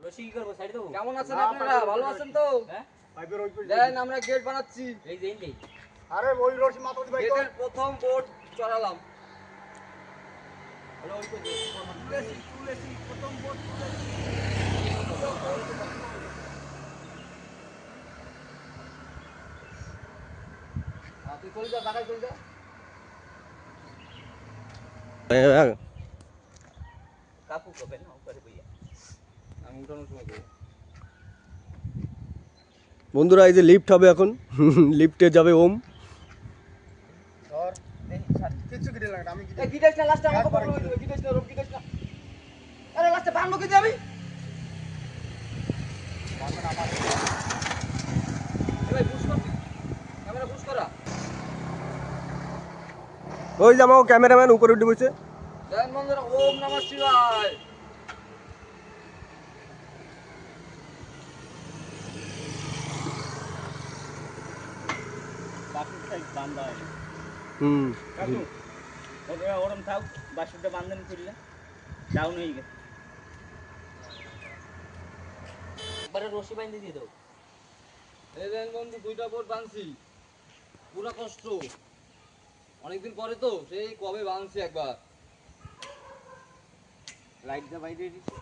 রশি কি করব সাইড দেব? কেমন আছেন আপনারা? ভালো আছেন তো? হ্যাঁ পাইপের ওই কই দেন আমরা গেট বানাচ্ছি। এই যে এই আরে ওই রশি মাথা দি ভাই তো গেটের প্রথম বোর্ড চড়ালাম। হলো ওই কই তুলেছি প্রথম বোর্ড তুলেছি। তুই চল যা ঢাকায় চল যা। কাকু কবে না উপরে বইয়া আমি উঠানোর সময় করব। বন্ধুরা এই যে লিফট হবে এখন লিফটে যাবে ওম। ধর কিছু গিরে লাগে আমি এই গিটাস না লাস্টে আমাকে বলবো গিটাস না রোম গিটাস না। আরে লাস্টে ভাঙবো কি যাবি? ভাঙবে না আমার। এ ভাই পুশ কর ক্যামেরা পুশ করা। ওই যে আমার ক্যামেরাম্যান উপরে উঠে বসে। জয় মন্দির ওম নমঃ শিবায়। বাসুটা বান্ধা হয় কাকু ওরা ওরম থাক বাসুটা বান্ধন করলে ডাউন হয়ে গেছে একবারে রশি বাইন্ধে দিয়ে দাও এই দেন বন্ধু দুইটা বোর্ড বানছি পুরো কষ্ট অনেকদিন পরে তো সেই কবে বানছি একবার লাইট দা বাইরে দিছি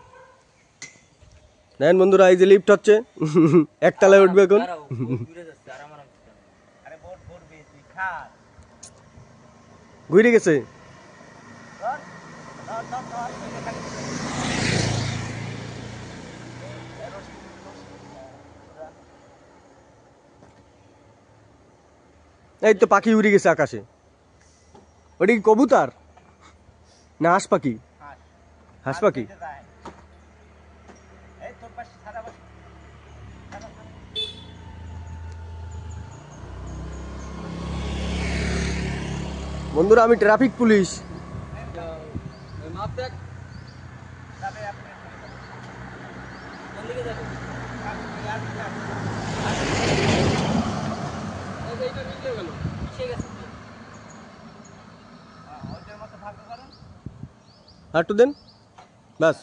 দেখেন বন্ধুরা এই যে লিফট হচ্ছে একতলায় উঠবে এখন। ঘুরে যাচ্ছে আর আমার আরে বোর্ড বোর্ড বেশি খা ঘুরে গেছে ধর ধর ধর ধর এই তো পাখি উড়ে গেছে আকাশে। ওটা কি কবুতর না হাঁস পাখি? হাঁস পাখি। এই তোর পাশে সাদা পাশে বন্ধুরা আমি ট্রাফিক পুলিশ। মাপ দেখ যাবে আপনি কোন দিকে যাবে এইটা নিচে গেল ঠিক আছে ওইটার মতো ভাগ করেন আর একটু দেন বাস।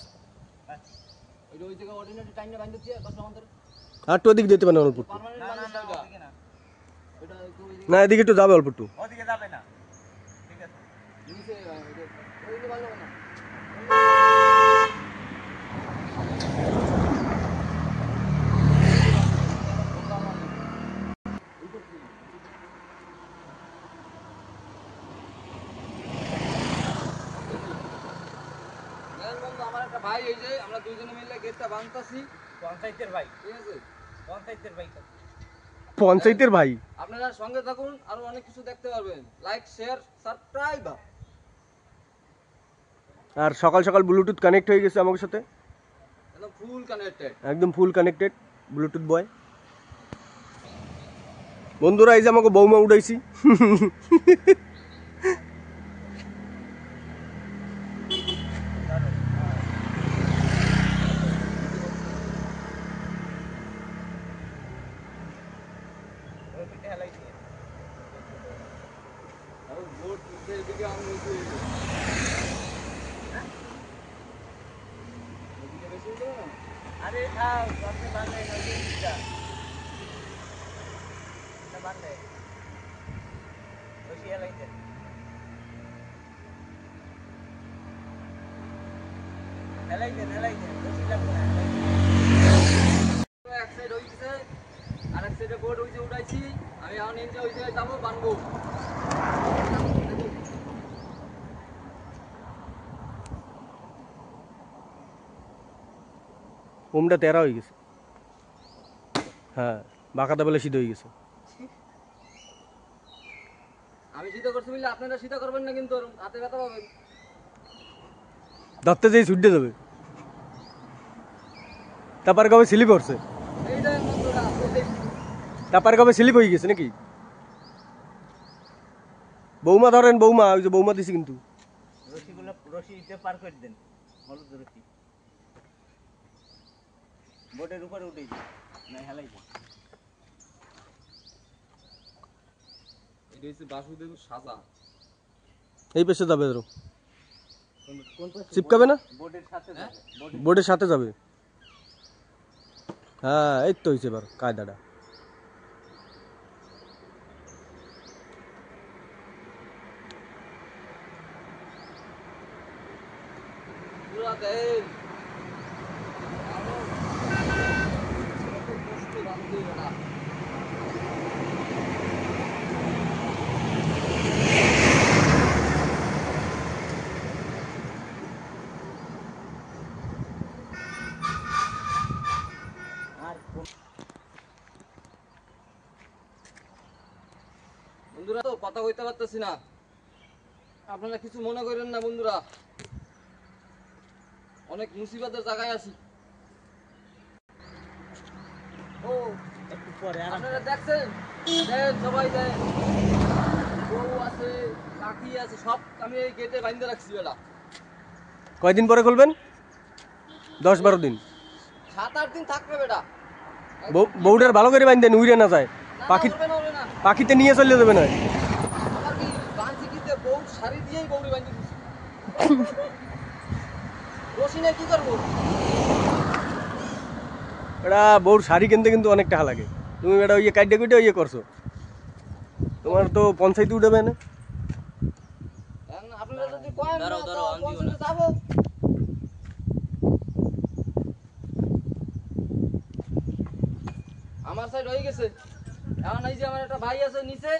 ওইটা ওই জায়গা অর্ডিনারি টাইম না বাইন্ধ দিয়ে বাস আমাদের আর একটু ওদিকে দিতে পারেন অল্প একটু। পার্মানেন্ট না না বান্ধ না ওইটা ওদিকে না ওইটা একটু ওই না এদিকে একটু যাবে অল্প একটু। ওদিকে যাবে না ঠিক আছে নিচে ওই যে ভালো না আমার একটা ভাই এই যে আমরা দুইজনে মিলে গেটটা বাঁধতাছি পঞ্চায়েতের ভাই ঠিক আছে পঞ্চায়েতের ভাই পঞ্চায়েতের ভাই। আপনারা সঙ্গে থাকুন আরো অনেক কিছু দেখতে পারবেন লাইক শেয়ার সাবস্ক্রাইব আর সকাল সকাল ব্লুটুথ কানেক্ট হয়ে গেছে আমার সাথে একদম ফুল কানেক্টেড একদম ফুল কানেক্টেড ব্লুটুথ বয়। বন্ধুরা এই যে আমাকে বৌমা উঠাইছি আর বোট এদিকে আমি বলছি এদিকে বেশি হলো না আরে খাও আপনি বাংলায় নদীটা এটা বাংলায় বসিয়ে লাইতে হেলাইতে বসি লাগবে না এক সাইড হইছে আর এক সাইডে বোট হইছে উঠাইছি আমি এখন নিচে হইছে যাবো বানবো ওমটা তেরা হয়ে গেছে। হ্যাঁ বাঁকাতে বলে সিধে হয়ে গেছে। আমি সিধা করছি বলে আপনারা সিধা করবেন না কিন্তু হাতে ব্যথা পাবেন ধরতে যেই ছুটে যাবে তারপরে কবে স্লিপ করছে এইটাই বন্ধুরা তারপরে কবে স্লিপ হয়ে গেছে নাকি? বৌমা ধরেন বৌমা ওই যে বৌমা দিছি কিন্তু রশিগুলো রশিতে পার করে দেন হলুদ রশি বোটের উপরে উঠে যায় না হেলাইতে এটা হচ্ছে বাসুদেব সাজা এই পেছে যাবে ধরো কোন পাশে চিপকাবে না বোটের সাথে যাবে বোর্ডের সাথে যাবে। হ্যাঁ এই তো হয়েছে এবার কায়দাটা। পুরা দেন বন্ধুরা, তো কথা কইতে পারতেছি না, আপনারা কিছু মনে করেন না বন্ধুরা, অনেক মুসিবতের জায়গায় আছি। ও একটু পরে আপনারা দেখছেন, দেন সবাই দেন, গরু আছে, পাখি আছে, সব আমি এই গেটে বাইন্ধে রাখছি বেলা। কয়দিন পরে খুলবেন? 10-12 দিন। 7-8 দিন থাকবে বেটা। বউটার ভালো করে বাইন্ধেন, উড়ে না যায়। পাখি উড়বে না, উড়বে না। পাখিতে নিয়ে চলে যাবে না। আমার কি বাঁধছি কিতে বউ শাড়ি দিয়েই বউরি বাইন্ধে দিছি। রশি নিয়ে কি করবো? এটা বউর শাড়ি কিনতে কিন্তু অনেক টাকা লাগে। তুমি বেটা ইয়ে কাইডে কুইডে ইয়ে করছো, তোমার তো পঞ্চায়েত উঠবে না। এখন আপনারা যদি কয়েন না দাঁড়াও, তো আমি দিব না। পঞ্চায়েতে যাবো। আমার সাইড হয়ে গেছে। এখন এই যে আমার একটা ভাই আছে নিচে,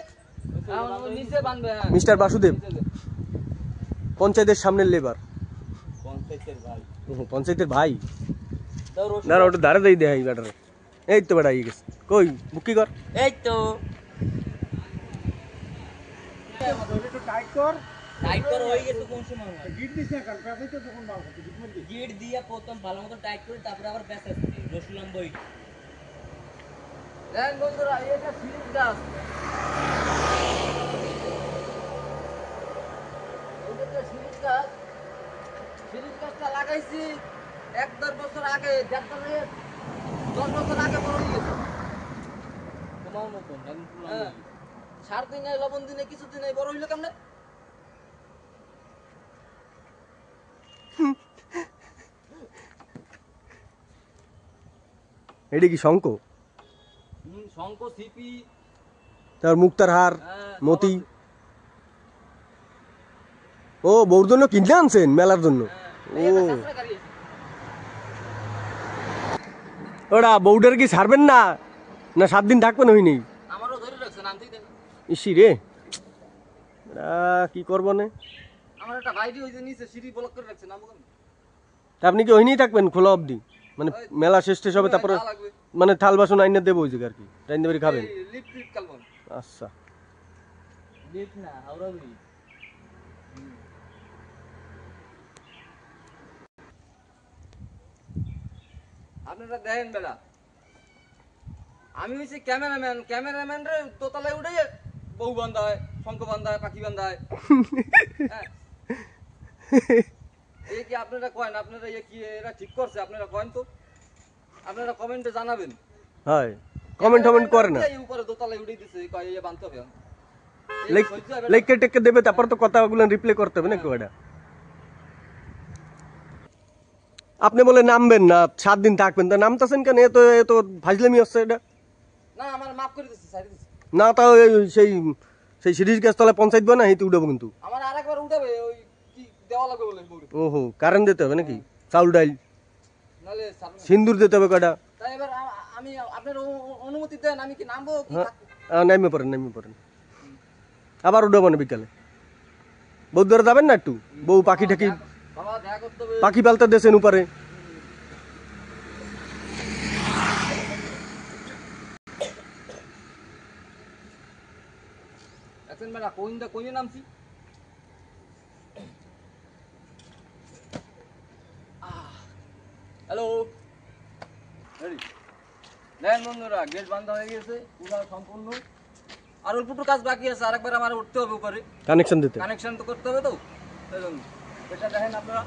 এখন ও নিচে বানবে। হ্যাঁ মিস্টার বাসুদেব নিচে যে। পঞ্চায়েতের সামনের লেবার। পঞ্চায়েতের ভাই পঞ্চায়েতের ভাই। তাও রসুন দাঁড়া ওটা দাঁড়া দেই দেয় বেটারে। এই তো বেটা ইয়ে গেছে, কই বুকি কর। এই তো একটু টাইট কর। টাইট করা হয়ে গেছে কোন সময় গিট দিছ না, কারণ প্যাসে তো তখন বার করতে গিট মারবি। গিট দিয়ে প্রথম ভালো মতো টাইট করে তারপরে আবার প্যাঁচ আসছে রসুন লম্বই। দেন বন্ধুরা, এটা সিরিজ গাছ। এইটা যে সিরিজ গাছ, সিরিজ গাছটা লাগাইছি 1-1.5 বছর আগে, 10 বছর আগে বড় হয়ে গেছে। তোমার মতন একদম পুরো হ্যাঁ, সার দিনে লবণ দিনে কিছুদিন বড় হইলো কেমনে? এটা কি শঙ্খ? শঙ্খ, সিপি, তার মুক্তার হার, হ্যাঁ, মতি। ও বউর জন্য কিনতে আনছেন মেলার জন্য? ও ওরা বউডার কি ছাড়বেন না, না 7 দিন থাকবেন? হইনি আমারও ধরে রাখছে, নামতেই দেন। ইসি রে, কি করবো না। আমার একটা ভাইডি ওই যে নিচে সিঁড়ি ব্লক করে রাখছে, নামবো কেমনে? তা আপনি কি ওইনি থাকবেন খোলা অবধি, মানে মেলা শেষ টেস হবে তারপরে যা লাগবে। মানে থাল বাসন আইনে দেবো ওই জায়গা আর কি, টাইন দেবে খাবেন? এই লিফট লিফট কালবন। আচ্ছা লিফট না হাওড়া ব্রিজ। আপনারা দেখেন বেলা, আমি হইছি ক্যামেরাম্যান রে দোতলায় উঠে বউ বান্ধা হয়, শঙ্খ বান্ধা হয়, পাখি বান্ধা হয়। হ্যাঁ। এই কি আপনারা কয়েন, আপনারা কি এরা ঠিক করছে? আপনারা কয়েন তো, আপনারা কমেন্টে জানাবেন। হয় কমেন্ট টমেন্ট করে না, এই উপরে দোতলায় উঠে দিছে, কয় ইয়ে বানতে হবে। লাইক টেক দেবে তারপর তো কথাগুলো রিপ্লাই করতে হবে নাকি? ওটা আপনি বলে নামবেন না 7 দিন থাকবেন, তা নামতেছেন কেন? এ তো ফাজলামি হচ্ছে এটা। না, আমার মাফ করে দিচ্ছে, ছাড়ি দিচ্ছে। না তাও সেই সেই সিরিজ গাছ তলায় পঞ্চায়েত বয় না, হেঁটে উঠাবো কিন্তু। আমার আরেকবার উঠাবে, ওই কি দেওয়া লাগবে বলে বউরে। ওহো কারেন্ট দিতে হবে নাকি? চাউল ডাইল নাহলে ছাড়বে না। সিন্দুর দিতে হবে কয়টা? তাই এবার আমি আপনার অনুমতি দেন, আমি কি নামবো কি হ্যাঁ থাকবো? নেমে পড়েন আবার উঠাবো না বিকালে। বউ ধরে যাবেন না একটু? বউ পাখি ঠাকি বাবা দেখা করতে হবে। পাখি পালতে দেশেন উপরে। এখন মেলা কোইনে নামছি। হ্যালো, দেন বন্ধুরা, গেট বন্ধ হয়ে গেছে পুরো সম্পূর্ণ। আর অল্প একটু কাজ বাকি আছে, আরেকবার আমার উঠতে হবে উপরে, কানেকশন দিতে। কানেকশন তো করতে হবে তো। এই জন্য এটা দেখেন আপনারা।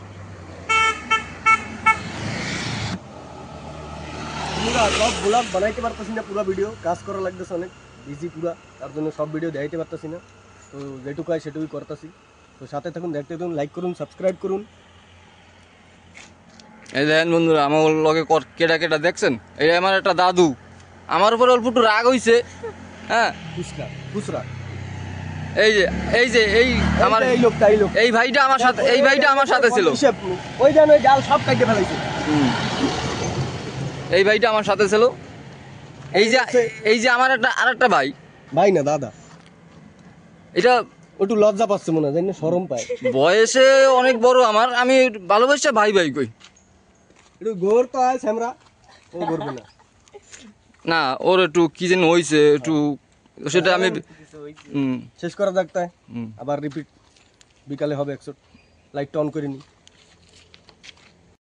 পুরা সব ব্লগ বানাইতে পারতেছি না, পুরা ভিডিও কাজ করা লাগতেছে অনেক বিজি পুরা, তার জন্য সব ভিডিও দেখাইতে পারতেছি না। তো যেটুকু হয় সেটুকুই করতেছি। তো সাথে থাকুন, দেখতে থাকুন, লাইক করুন, সাবস্ক্রাইব করুন। এই দেখেন বন্ধুরা, আমার লগে কেটা কেটা দেখছেন, এই আমার একটা দাদু, আমার উপরে অল্প একটু রাগ হইছে। হ্যাঁ, খুচরা খুচরা এই যে এই যে এই আমার এই লোকটা এই লোক এই ভাইটা আমার সাথে, এই ভাইটা আমার সাথে ছিল। ওই জানো ওই ডাল সব কাটে ফেলাইছে। এই ভাইটা আমার সাথে ছিল। এই যে আমার একটা আরেকটা ভাই, ভাই না দাদা, এটা একটু লজ্জা পাচ্ছে মনে হয়, জানি না শরম পায়। বয়সে অনেক বড় আমার, আমি ভালোবাসা ভাই ভাই কই। একটু গোর তো আছে আমরা, ও করবে না। না, ওর একটু কি যেন হইছে একটু, সেটা আমি শেষ করা যাক তাই, হুম। আবার রিপিট বিকালে হবে 100। লাইটটা অন করে নি।